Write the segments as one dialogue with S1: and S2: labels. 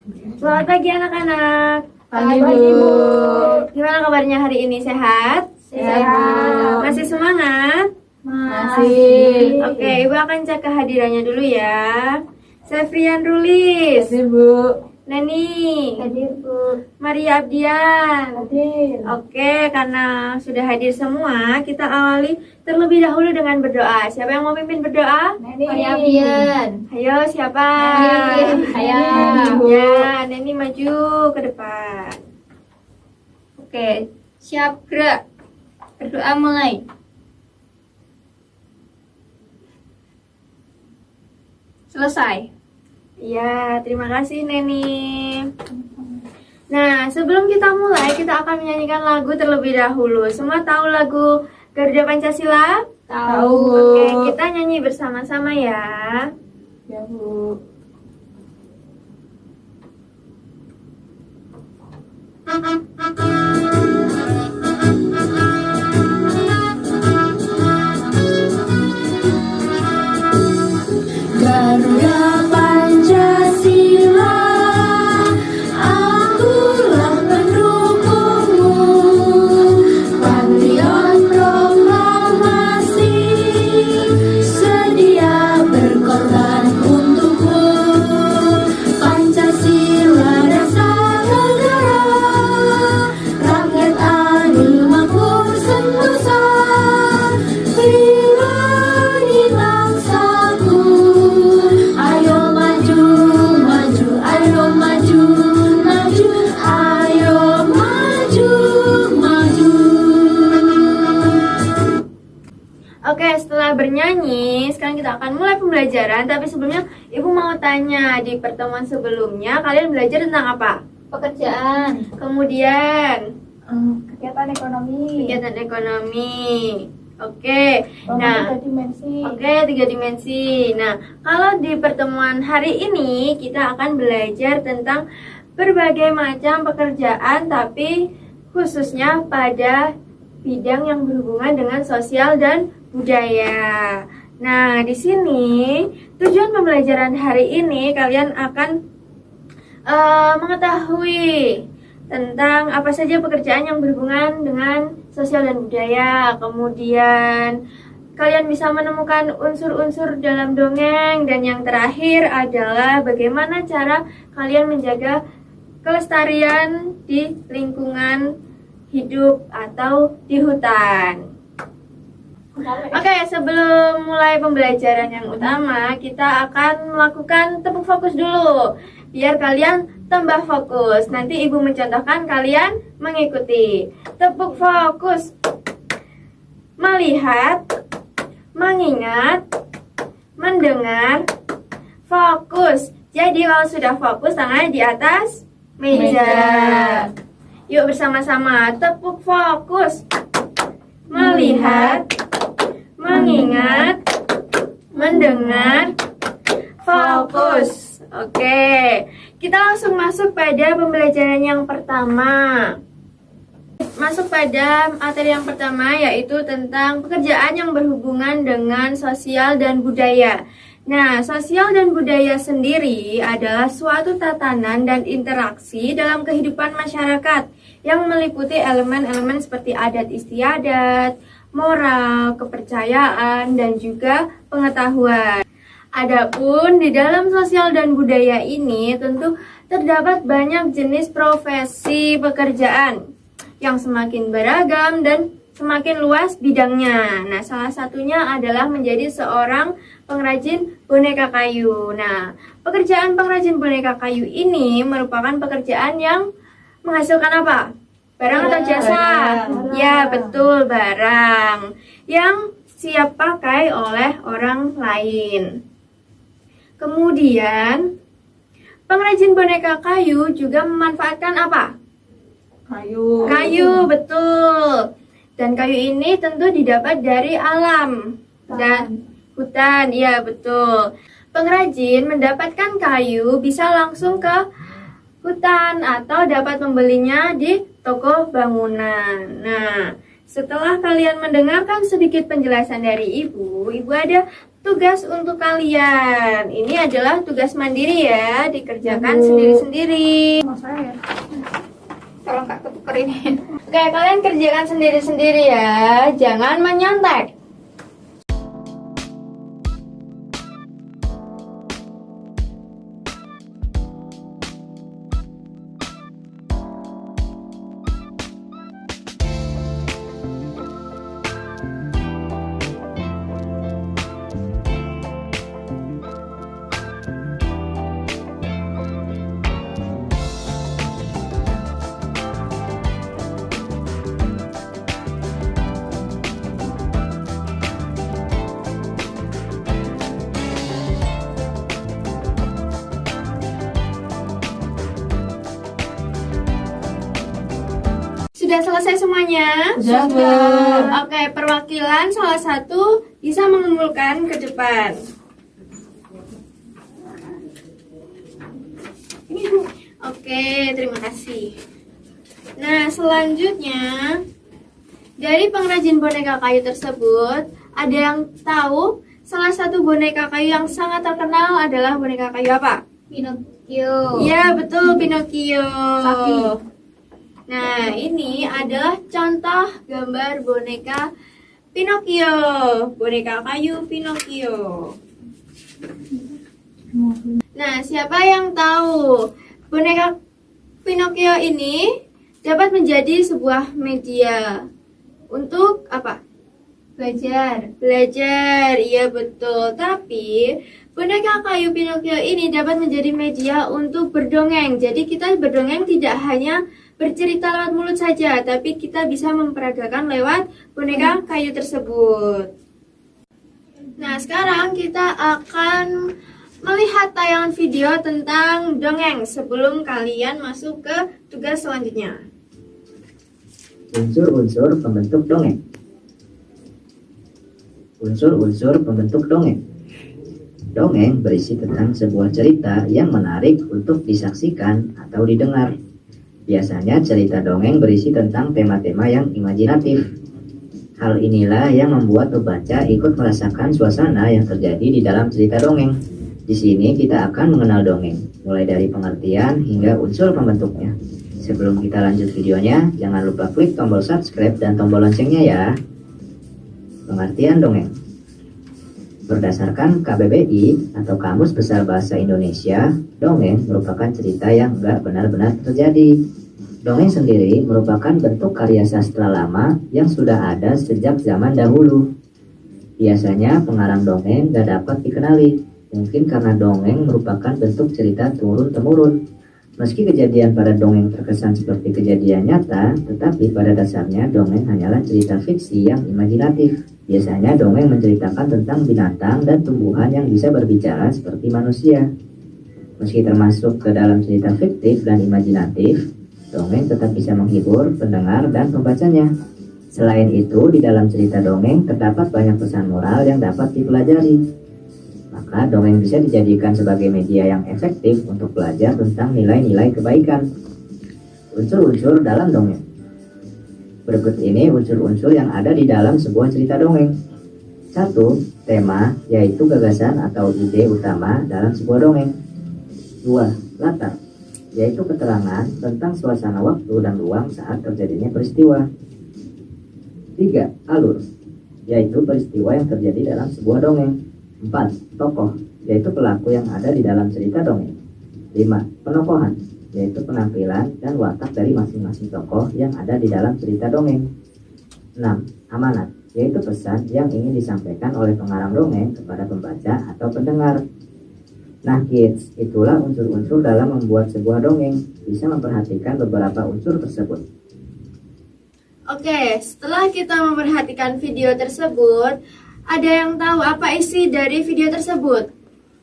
S1: Selamat pagi anak-anak.
S2: Pagi, Bu.
S1: Gimana kabarnya hari ini? Sehat?
S2: Sehat.
S1: Masih semangat?
S2: Masih.
S1: Oke, Ibu akan cek kehadirannya dulu ya. Sefrian Rulis,
S2: Masih, Bu.
S1: Neni,
S2: Hadir, Bu.
S1: Maria Abdian.
S2: Hadir.
S1: Oke, karena sudah hadir semua, kita awali terlebih dahulu dengan berdoa. Siapa yang mau pimpin berdoa?
S2: Maria Abdian.
S1: Ayo, siapa?
S2: Saya.
S1: Ya, Neni maju ke depan. Oke, siap gerak. Berdoa mulai. Selesai. Iya, terima kasih Neni. Nah, sebelum kita mulai, kita akan menyanyikan lagu terlebih dahulu. Semua tahu lagu Garuda Pancasila?
S2: Tahu.
S1: Oke, kita nyanyi bersama-sama ya.
S2: Ya, Bu.
S3: Garuda Pancasila, akulah pendukungmu. Patriot proklamasi, sedia berkorban untukmu. Pancasila dasar negara, rakyat adil makmur sentosa. Pribadi bangsaku, ayo maju, maju, ayo maju, maju, ayo maju, maju.
S1: Oke, setelah bernyanyi, sekarang kita akan mulai pembelajaran. Tapi sebelumnya, Ibu mau tanya, di pertemuan sebelumnya kalian belajar tentang apa?
S2: Pekerjaan.
S1: Kemudian,
S2: Kegiatan ekonomi.
S1: kegiatan ekonomi. Oke, nah,
S2: Tiga dimensi.
S1: oke, 3 dimensi. Nah, kalau di pertemuan hari ini kita akan belajar tentang berbagai macam pekerjaan, tapi khususnya pada bidang yang berhubungan dengan sosial dan budaya. Nah, di sini tujuan pembelajaran hari ini kalian akan mengetahui tentang apa saja pekerjaan yang berhubungan dengan sosial dan budaya. Kemudian kalian bisa menemukan unsur-unsur dalam dongeng, dan yang terakhir adalah bagaimana cara kalian menjaga kelestarian di lingkungan hidup atau di hutan. Oke, sebelum mulai pembelajaran yang utama, kita akan melakukan tepuk fokus dulu biar kalian tambah fokus. Nanti Ibu mencontohkan, kalian mengikuti. Tepuk fokus. Melihat, mengingat, mendengar, fokus. Jadi kalau sudah fokus, tangannya di atas meja. Yuk bersama-sama, tepuk fokus. Melihat, mengingat, mendengar, fokus. Oke, kita langsung masuk pada pembelajaran yang pertama. Masuk pada materi yang pertama, yaitu tentang pekerjaan yang berhubungan dengan sosial dan budaya. Nah, sosial dan budaya sendiri adalah suatu tatanan dan interaksi dalam kehidupan masyarakat yang meliputi elemen-elemen seperti adat istiadat, moral, kepercayaan, dan juga pengetahuan. Adapun di dalam sosial dan budaya ini tentu terdapat banyak jenis profesi pekerjaan yang semakin beragam dan semakin luas bidangnya. Nah, salah satunya adalah menjadi seorang pengrajin boneka kayu. Nah, pekerjaan pengrajin boneka kayu ini merupakan pekerjaan yang menghasilkan apa? Barang atau jasa?
S2: Barang.
S1: Ya, betul, barang yang siap pakai oleh orang lain. Kemudian, pengrajin boneka kayu juga memanfaatkan apa?
S2: Kayu.
S1: Kayu, betul. Dan kayu ini tentu didapat dari alam dan hutan, iya betul. Pengrajin mendapatkan kayu bisa langsung ke hutan atau dapat membelinya di toko bangunan. Nah, setelah kalian mendengarkan sedikit penjelasan dari Ibu ada tugas untuk kalian. Ini adalah tugas mandiri ya, dikerjakan sendiri-sendiri.
S2: Mas saya. Tolong Kak ketuker ini.
S1: Oke, kalian kerjakan sendiri-sendiri ya, jangan menyontek. Sudah selesai semuanya?
S2: Sudah.
S1: Oke, perwakilan salah satu bisa mengumpulkan ke depan. Oke, terima kasih. Nah, selanjutnya dari pengrajin boneka kayu tersebut, ada yang tahu salah satu boneka kayu yang sangat terkenal adalah boneka kayu apa?
S2: Pinocchio.
S1: Iya, betul, Pinocchio.
S2: Sapi.
S1: Nah, ini adalah contoh gambar boneka Pinocchio. Boneka kayu Pinocchio. Nah, siapa yang tahu boneka Pinocchio ini dapat menjadi sebuah media untuk apa?
S2: Belajar.
S1: Belajar, iya betul. Tapi boneka kayu Pinocchio ini dapat menjadi media untuk berdongeng. Jadi kita berdongeng tidak hanya bercerita lewat mulut saja, tapi kita bisa memperagakan lewat boneka kayu tersebut. Nah, sekarang kita akan melihat tayangan video tentang dongeng sebelum kalian masuk ke tugas selanjutnya.
S4: Unsur-unsur pembentuk dongeng. Unsur-unsur pembentuk dongeng. Dongeng berisi tentang sebuah cerita yang menarik untuk disaksikan atau didengar. Biasanya cerita dongeng berisi tentang tema-tema yang imajinatif. Hal inilah yang membuat pembaca ikut merasakan suasana yang terjadi di dalam cerita dongeng. Di sini kita akan mengenal dongeng, mulai dari pengertian hingga unsur pembentuknya. Sebelum kita lanjut videonya, jangan lupa klik tombol subscribe dan tombol loncengnya ya. Pengertian dongeng. Berdasarkan KBBI atau Kamus Besar Bahasa Indonesia, dongeng merupakan cerita yang enggak benar-benar terjadi. Dongeng sendiri merupakan bentuk karya sastra lama yang sudah ada sejak zaman dahulu. Biasanya pengarang dongeng gak dapat dikenali, mungkin karena dongeng merupakan bentuk cerita turun-temurun. Meski kejadian pada dongeng terkesan seperti kejadian nyata, tetapi pada dasarnya dongeng hanyalah cerita fiksi yang imajinatif. Biasanya dongeng menceritakan tentang binatang dan tumbuhan yang bisa berbicara seperti manusia. Meski termasuk ke dalam cerita fiktif dan imajinatif, dongeng tetap bisa menghibur pendengar dan pembacanya. Selain itu, di dalam cerita dongeng terdapat banyak pesan moral yang dapat dipelajari. Maka dongeng bisa dijadikan sebagai media yang efektif untuk belajar tentang nilai-nilai kebaikan. Unsur-unsur dalam dongeng. Berikut ini unsur-unsur yang ada di dalam sebuah cerita dongeng. 1. Tema, yaitu gagasan atau ide utama dalam sebuah dongeng. 2. Latar, yaitu keterangan tentang suasana waktu dan ruang saat terjadinya peristiwa. 3. Alur, yaitu peristiwa yang terjadi dalam sebuah dongeng. 4. Tokoh, yaitu pelaku yang ada di dalam cerita dongeng. 5. Penokohan, yaitu penampilan dan watak dari masing-masing tokoh yang ada di dalam cerita dongeng. 6. Amanat, yaitu pesan yang ingin disampaikan oleh pengarang dongeng kepada pembaca atau pendengar. Nah kids, itulah unsur-unsur dalam membuat sebuah dongeng. Bisa memperhatikan beberapa unsur tersebut.
S1: Oke, setelah kita memperhatikan video tersebut, ada yang tahu apa isi dari video tersebut?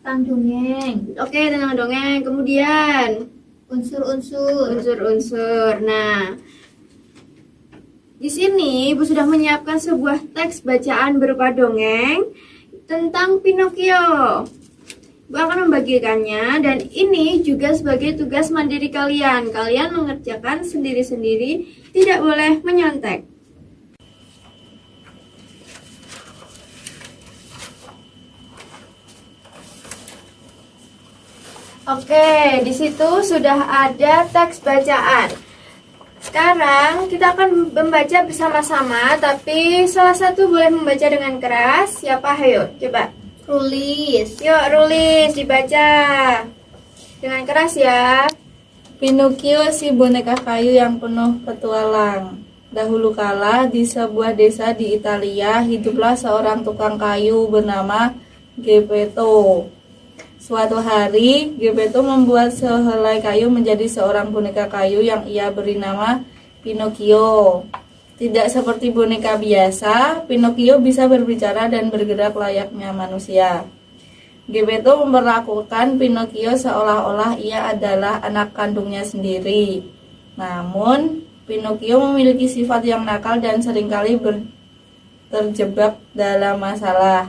S2: Tentang dongeng.
S1: Oke, tentang dongeng. Kemudian
S2: Unsur-unsur.
S1: unsur-unsur. Nah, di sini Ibu sudah menyiapkan sebuah teks bacaan berupa dongeng tentang Pinocchio. Ibu akan membagikannya dan ini juga sebagai tugas mandiri kalian. Kalian mengerjakan sendiri-sendiri, tidak boleh menyontek. Oke, di situ sudah ada teks bacaan. Sekarang kita akan membaca bersama-sama, tapi salah satu boleh membaca dengan keras. Siapa? Ayo, coba.
S2: Rulis.
S1: Yuk, Rulis, dibaca. Dengan keras ya.
S5: Pinocchio si boneka kayu yang penuh petualang. Dahulu kala di sebuah desa di Italia hiduplah seorang tukang kayu bernama Geppetto. Suatu hari Geppetto membuat sehelai kayu menjadi seorang boneka kayu yang ia beri nama Pinocchio. Tidak seperti boneka biasa, Pinocchio bisa berbicara dan bergerak layaknya manusia. Geppetto memperlakukan Pinocchio seolah-olah ia adalah anak kandungnya sendiri. Namun, Pinocchio memiliki sifat yang nakal dan seringkali terjebak dalam masalah.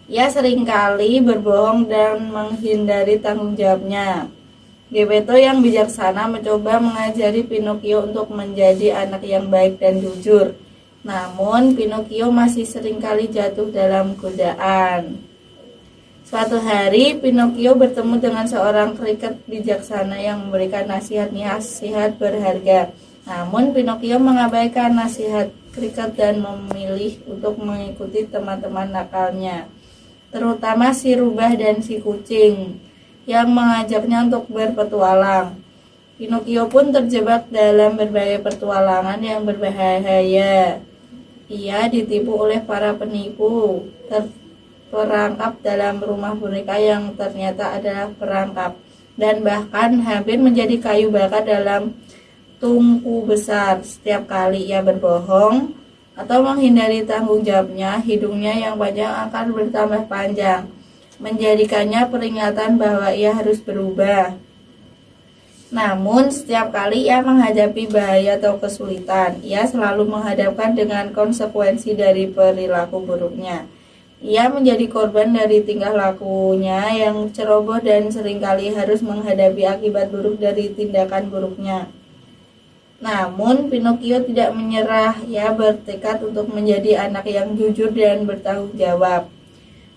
S5: Ia seringkali berbohong dan menghindari tanggung jawabnya. Geppetto yang bijaksana mencoba mengajari Pinocchio untuk menjadi anak yang baik dan jujur. Namun, Pinocchio masih seringkali jatuh dalam godaan. Suatu hari, Pinocchio bertemu dengan seorang kriket bijaksana yang memberikan nasihat-nasihat berharga. Namun, Pinocchio mengabaikan nasihat kriket dan memilih untuk mengikuti teman-teman nakalnya, terutama si rubah dan si kucing, yang mengajaknya untuk berpetualang. Pinocchio pun terjebak dalam berbagai petualangan yang berbahaya. Ia ditipu oleh para penipu, terperangkap dalam rumah boneka yang ternyata adalah perangkap, dan bahkan hampir menjadi kayu bakar dalam tungku besar. Setiap kali ia berbohong atau menghindari tanggung jawabnya, hidungnya yang panjang akan bertambah panjang, menjadikannya peringatan bahwa ia harus berubah. Namun, setiap kali ia menghadapi bahaya atau kesulitan, ia selalu menghadapkan dengan konsekuensi dari perilaku buruknya. Ia menjadi korban dari tingkah lakunya yang ceroboh dan seringkali harus menghadapi akibat buruk dari tindakan buruknya. Namun, Pinocchio tidak menyerah. Ia bertekad untuk menjadi anak yang jujur dan bertanggung jawab.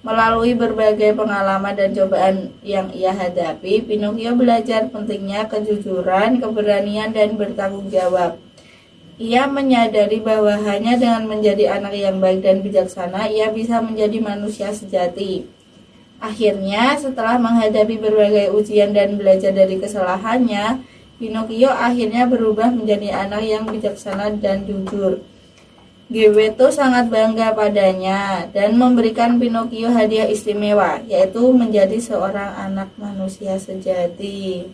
S5: Melalui berbagai pengalaman dan cobaan yang ia hadapi, Pinocchio belajar pentingnya kejujuran, keberanian, dan bertanggung jawab. Ia menyadari bahwa hanya dengan menjadi anak yang baik dan bijaksana, ia bisa menjadi manusia sejati. Akhirnya, setelah menghadapi berbagai ujian dan belajar dari kesalahannya, Pinocchio akhirnya berubah menjadi anak yang bijaksana dan jujur. Geppetto sangat bangga padanya dan memberikan Pinocchio hadiah istimewa, yaitu menjadi seorang anak manusia sejati.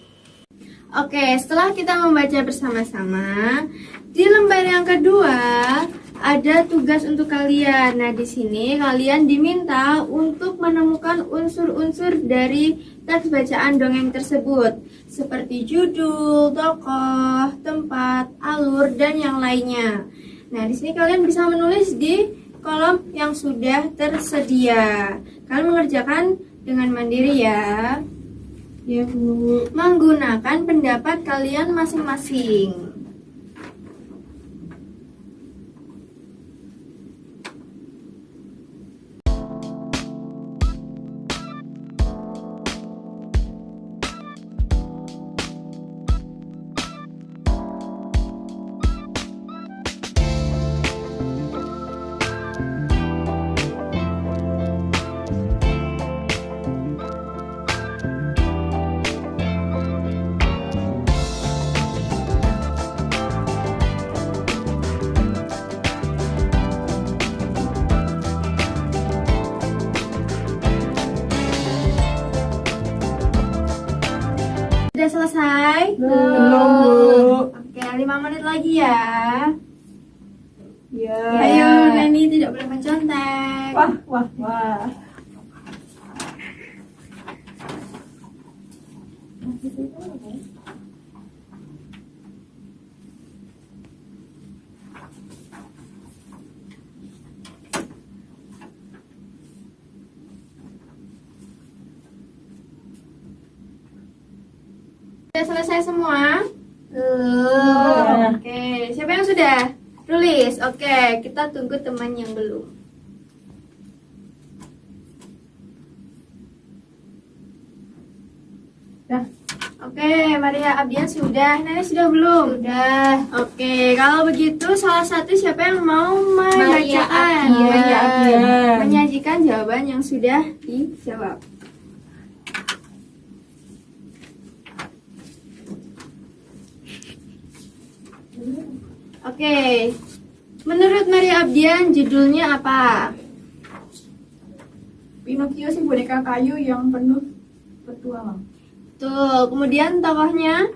S1: Oke, setelah kita membaca bersama-sama, di lembar yang kedua ada tugas untuk kalian. Nah, di sini kalian diminta untuk menemukan unsur-unsur dari teks bacaan dongeng tersebut, seperti judul, tokoh, tempat, alur, dan yang lainnya. Nah, di sini kalian bisa menulis di kolom yang sudah tersedia. Kalian mengerjakan dengan mandiri ya.
S5: Ya, Bu.
S1: Menggunakan pendapat kalian masing-masing. Sudah selesai?
S5: Belum, Bu.
S1: Oke, 5 menit lagi ya.
S5: Ya.
S1: Ayo, Nani tidak boleh mencontek.
S5: Wah.
S1: Sudah selesai semua?
S5: Ya.
S1: Oke, siapa yang sudah? Tulis. Oke, kita tunggu teman yang belum.
S2: Dah.
S1: Oke, Maria Abdian sudah. Nenek sudah belum?
S2: Udah.
S1: Oke, kalau begitu salah satu siapa yang mau
S2: Maria
S1: membacaan?
S2: Abdian.
S1: Menyajikan jawaban yang sudah dijawab. Oke, menurut Maria Abdian judulnya apa?
S2: Pinocchio si boneka kayu yang penuh petualang.
S1: Tuh, kemudian tokohnya?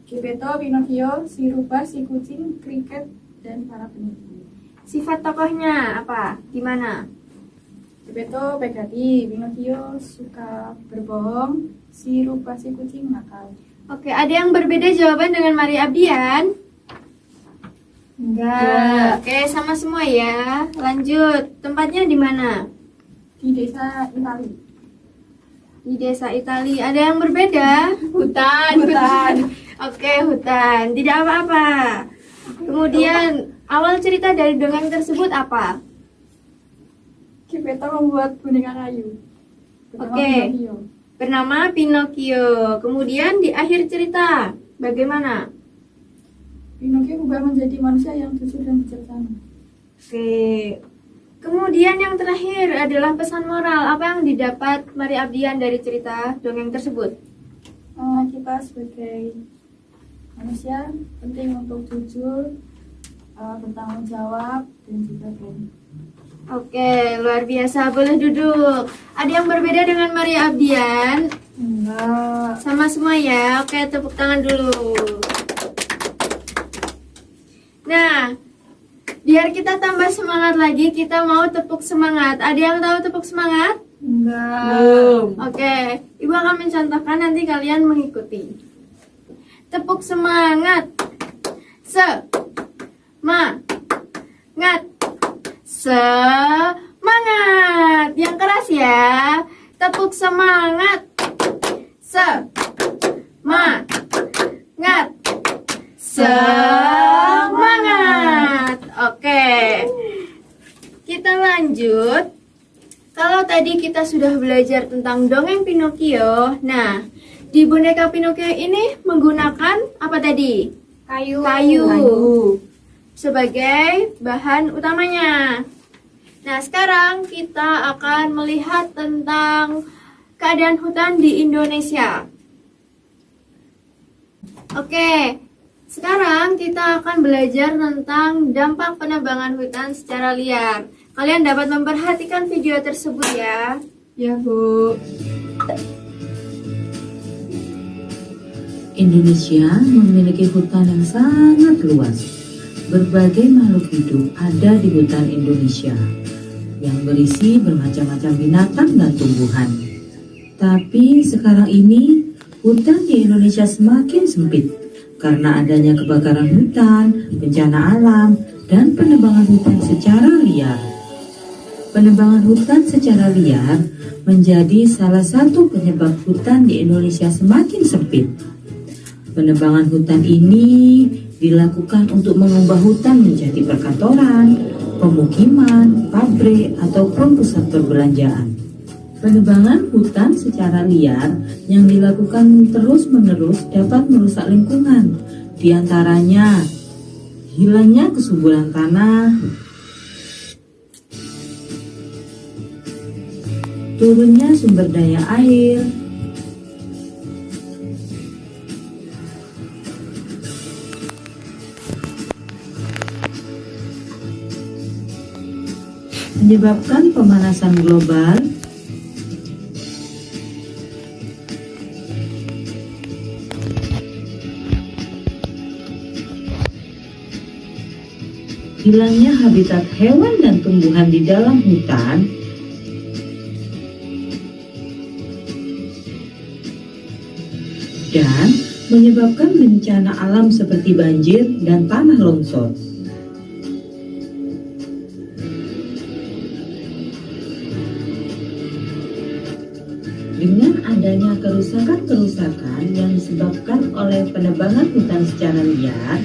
S2: Geppetto, Pinocchio, si rubah, si kucing, kriket, dan para penipu.
S1: Sifat tokohnya apa? Gimana?
S2: Geppetto baik hati, Pinocchio suka berbohong, si rubah si kucing nakal.
S1: Oke, ada yang berbeda jawaban dengan Maria Abdian?
S2: Enggak.
S1: Oke, sama semua ya. Lanjut, tempatnya di mana?
S2: Di desa Itali.
S1: Di desa Itali. Ada yang berbeda?
S2: Hutan.
S1: Oke, hutan. Tidak apa-apa. Kemudian, awal cerita dari dongeng tersebut apa?
S2: Geppetto membuat boneka kayu. Bernama
S1: Oke.
S2: Pinocchio.
S1: Bernama Pinocchio. Kemudian di akhir cerita, bagaimana?
S2: Pinocchio berubah menjadi manusia yang jujur dan bijaksana.
S1: Oke. Kemudian yang terakhir adalah pesan moral. Apa yang didapat Maria Abdian dari cerita dongeng tersebut?
S2: Kita sebagai manusia penting untuk jujur, bertanggung jawab, dan juga berani.
S1: Oke, luar biasa. Boleh duduk. Ada yang berbeda dengan Maria Abdian?
S2: Enggak.
S1: Sama semua ya. Oke, tepuk tangan dulu. Nah, biar kita tambah semangat lagi, kita mau tepuk semangat. Ada yang tahu tepuk semangat?
S2: Enggak.
S1: Oke, Ibu akan mencontohkan, nanti kalian mengikuti. Tepuk semangat. Semangat. Semangat. Yang keras ya. Tepuk semangat. Semangat. Semangat. Oke. Kita lanjut. Kalau tadi kita sudah belajar tentang dongeng Pinocchio. Nah, di boneka Pinocchio ini menggunakan apa tadi? Kayu. Sebagai bahan utamanya. Nah, sekarang kita akan melihat tentang keadaan hutan di Indonesia. Oke, sekarang kita akan belajar tentang dampak penebangan hutan secara liar. Kalian dapat memperhatikan video tersebut ya.
S2: Ya, Bu.
S6: Indonesia memiliki hutan yang sangat luas. Berbagai makhluk hidup ada di hutan Indonesia yang berisi bermacam-macam binatang dan tumbuhan. Tapi sekarang ini hutan di Indonesia semakin sempit karena adanya kebakaran hutan, bencana alam, dan penebangan hutan secara liar. Penebangan hutan secara liar menjadi salah satu penyebab hutan di Indonesia semakin sempit. Penebangan hutan ini dilakukan untuk mengubah hutan menjadi perkantoran, pemukiman, pabrik, ataupun pusat perbelanjaan. Penebangan hutan secara liar yang dilakukan terus-menerus dapat merusak lingkungan, di antaranya hilangnya kesuburan tanah, turunnya sumber daya air, menyebabkan pemanasan global, hilangnya habitat hewan dan tumbuhan di dalam hutan, dan menyebabkan bencana alam seperti banjir dan tanah longsor. Dengan adanya kerusakan-kerusakan yang disebabkan oleh penebangan hutan secara liar,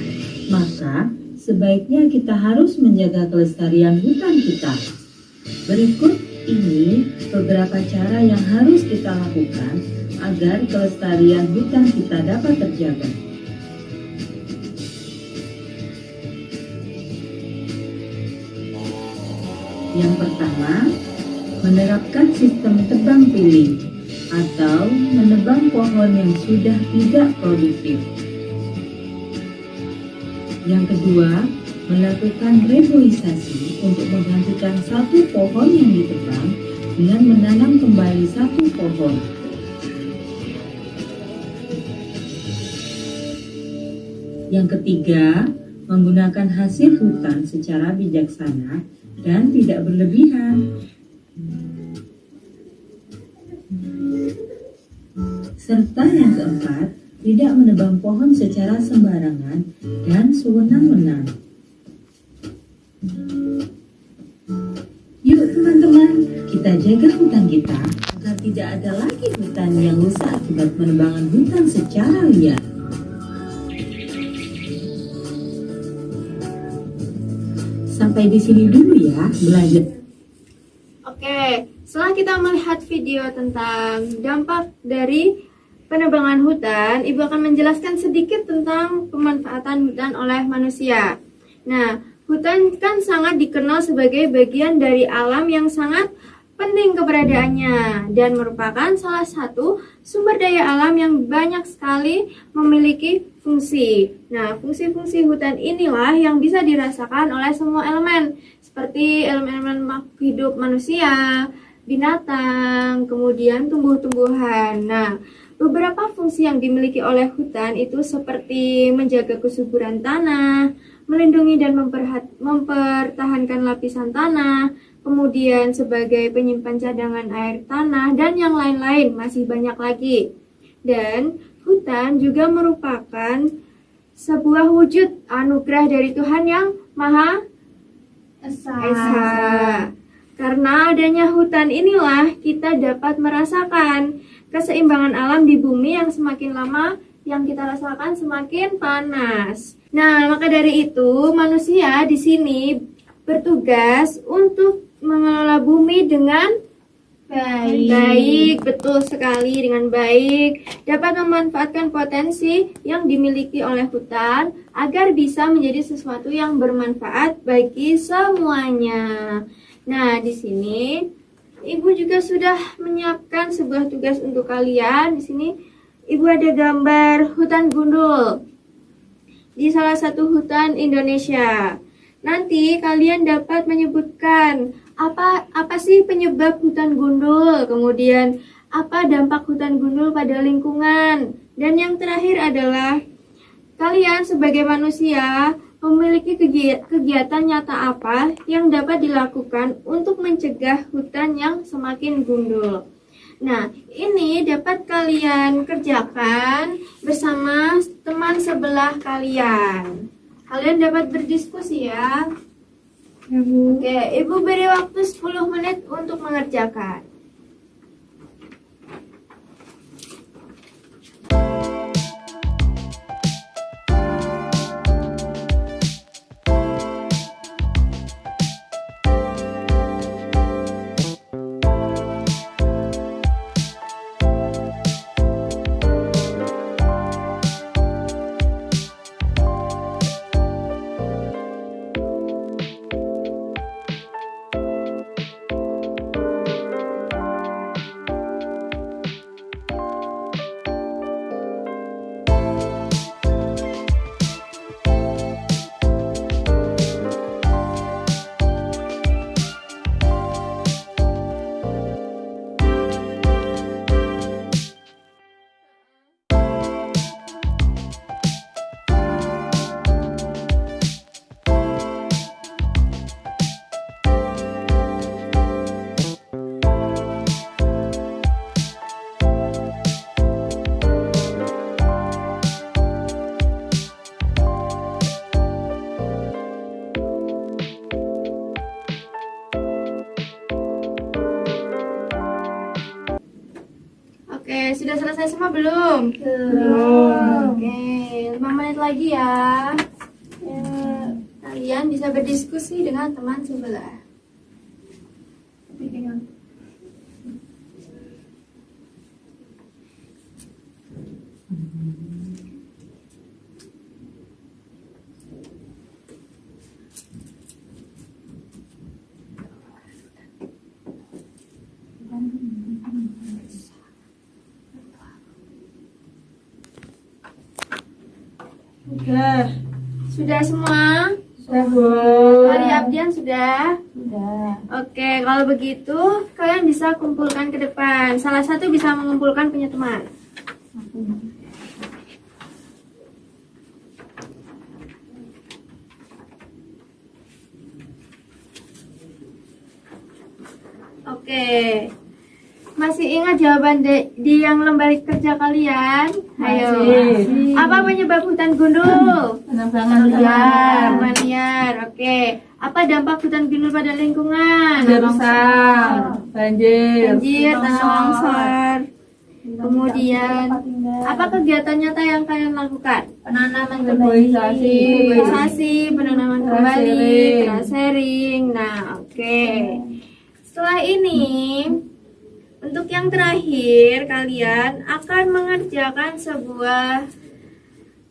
S6: maka sebaiknya kita harus menjaga kelestarian hutan kita. Berikut ini beberapa cara yang harus kita lakukan agar kelestarian hutan kita dapat terjaga. Yang pertama, menerapkan sistem tebang pilih atau menebang pohon yang sudah tidak produktif. Yang kedua, melakukan reboisasi untuk menggantikan satu pohon yang ditebang dengan menanam kembali satu pohon. Yang ketiga, menggunakan hasil hutan secara bijaksana dan tidak berlebihan. Serta yang keempat, tidak menebang pohon secara sembarangan dan sewenang-wenang. Yuk teman-teman, kita jaga hutan kita agar tidak ada lagi hutan yang rusak akibat penebangan hutan secara liar. Sampai di sini dulu ya belajar.
S1: Oke, setelah kita melihat video tentang dampak dari penebangan hutan, Ibu akan menjelaskan sedikit tentang pemanfaatan hutan oleh manusia. Nah, hutan kan sangat dikenal sebagai bagian dari alam yang sangat penting keberadaannya dan merupakan salah satu sumber daya alam yang banyak sekali memiliki fungsi. Nah, fungsi-fungsi hutan inilah yang bisa dirasakan oleh semua elemen, seperti elemen-elemen makhluk hidup manusia, binatang, kemudian tumbuh-tumbuhan. Nah, beberapa fungsi yang dimiliki oleh hutan itu seperti menjaga kesuburan tanah, melindungi dan mempertahankan lapisan tanah, kemudian sebagai penyimpan cadangan air tanah, dan yang lain-lain, masih banyak lagi. Dan hutan juga merupakan sebuah wujud anugerah dari Tuhan yang Maha Esa. Karena adanya hutan inilah kita dapat merasakan keseimbangan alam di bumi yang semakin lama yang kita rasakan semakin panas. Nah, maka dari itu manusia di sini bertugas untuk mengelola bumi dengan baik, betul sekali, dengan baik, dapat memanfaatkan potensi yang dimiliki oleh hutan agar bisa menjadi sesuatu yang bermanfaat bagi semuanya. Nah, di sini Ibu juga sudah menyiapkan sebuah tugas untuk kalian. Di sini Ibu ada gambar hutan gundul di salah satu hutan Indonesia. Nanti kalian dapat menyebutkan apa sih penyebab hutan gundul, kemudian apa dampak hutan gundul pada lingkungan, dan yang terakhir adalah kalian sebagai manusia memiliki kegiatan nyata apa yang dapat dilakukan untuk mencegah hutan yang semakin gundul. Nah, ini dapat kalian kerjakan bersama teman sebelah kalian. Kalian dapat berdiskusi ya. Oke, Ibu beri waktu 10 menit untuk mengerjakan. Oke, sudah selesai semua belum? Belum. Oke, 5 menit lagi ya. Kalian bisa berdiskusi dengan teman sebelah.
S5: Sudah.
S1: Sudah semua?
S5: Sudah, Bu.
S1: Wali Abdian sudah?
S5: Sudah.
S1: Oke, kalau begitu kalian bisa kumpulkan ke depan. Salah satu bisa mengumpulkan punya teman. Oke. Masih ingat jawaban di yang lembar kerja kalian? Ayo.
S5: Masih.
S1: Apa penyebab hutan gundul?
S5: Penebangan liar.
S1: Tanaman liar. Oke. Apa dampak hutan gundul pada lingkungan?
S5: Gersang. Banjir.
S1: Banjir, tanah longsor. Kemudian, apa kegiatan nyata yang kalian lakukan?
S3: Penanaman
S5: Reboisasi.
S1: Reboisasi, penanaman kembali,
S5: Terasering.
S1: terasering. Nah, oke. Setelah ini, untuk yang terakhir, kalian akan mengerjakan sebuah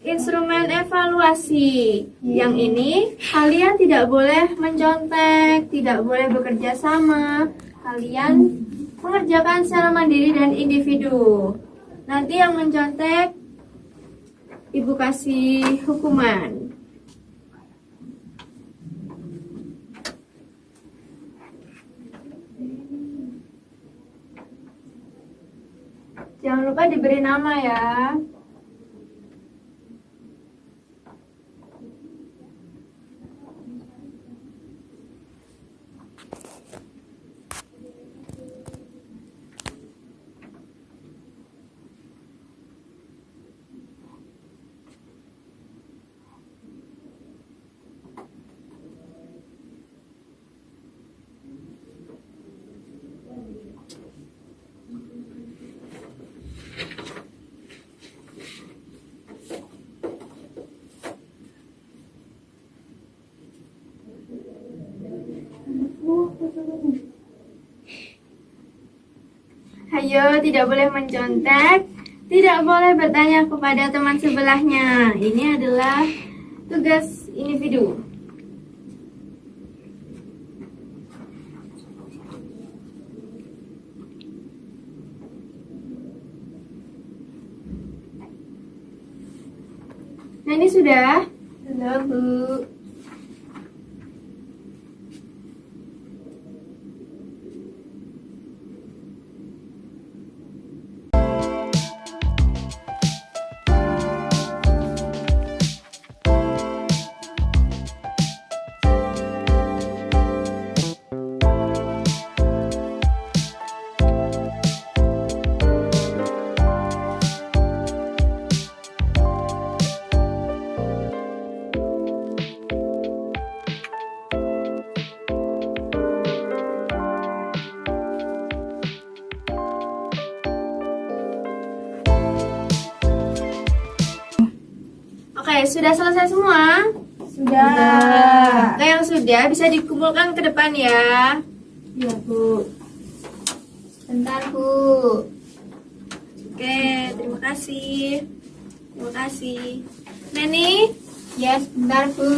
S1: instrumen evaluasi. Yang ini, kalian tidak boleh mencontek, tidak boleh bekerja sama. Kalian mengerjakan secara mandiri dan individu. Nanti yang mencontek, Ibu kasih hukuman. Jangan lupa diberi nama ya. Ayo, tidak boleh mencontek, tidak boleh bertanya kepada teman sebelahnya. Ini adalah tugas individu. Nah, ini sudah? Sudah, Bu. Oke, sudah selesai semua?
S2: Sudah.
S1: Nah, yang sudah bisa dikumpulkan ke depan ya.
S5: Iya, Bu.
S1: Bentar, Bu. Oke, terima kasih. Terima kasih. Neni?
S3: Yes, bentar Bu.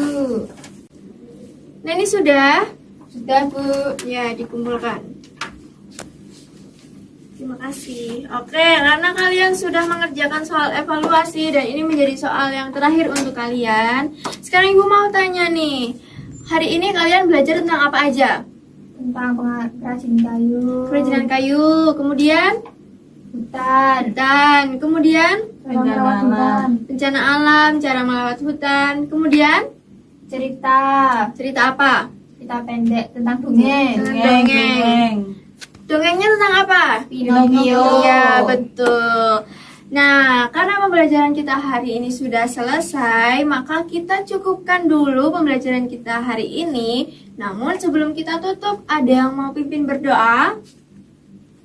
S1: Neni sudah?
S3: Sudah Bu.
S1: Ya, dikumpulkan. Terima kasih. Oke, karena kalian sudah mengerjakan soal evaluasi dan ini menjadi soal yang terakhir untuk kalian. Sekarang Ibu mau tanya nih, hari ini kalian belajar tentang apa aja?
S3: Tentang kerajinan kayu.
S1: Kerajinan kayu, kemudian
S3: Hutan.
S1: hutan, kemudian
S3: Merawat hutan.
S1: bencana alam, cara melewat hutan, kemudian
S3: Cerita.
S1: cerita apa?
S3: Cerita pendek tentang dongeng.
S1: Dongeng. Dongengnya tentang apa?
S3: Pinocchio.
S1: Iya, betul. Nah, karena pembelajaran kita hari ini sudah selesai, maka kita cukupkan dulu pembelajaran kita hari ini. Namun sebelum kita tutup, ada yang mau pimpin berdoa?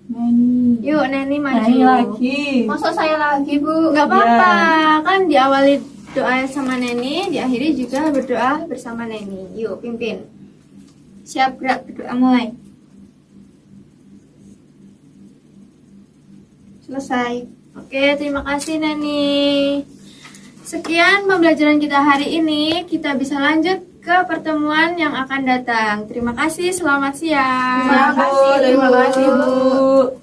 S5: Neni.
S1: Yuk, Neni maju.
S5: Neni lagi.
S3: Masa saya lagi Bu?
S1: Gak apa-apa, kan diawali doa sama Neni, diakhiri juga berdoa bersama Neni. Yuk, pimpin.
S3: Siap, gerak berdoa mulai.
S1: Selesai. Oke, terima kasih Neni. Sekian pembelajaran kita hari ini. Kita bisa lanjut ke pertemuan yang akan datang. Terima kasih, selamat siang.
S5: Terima kasih, Bu.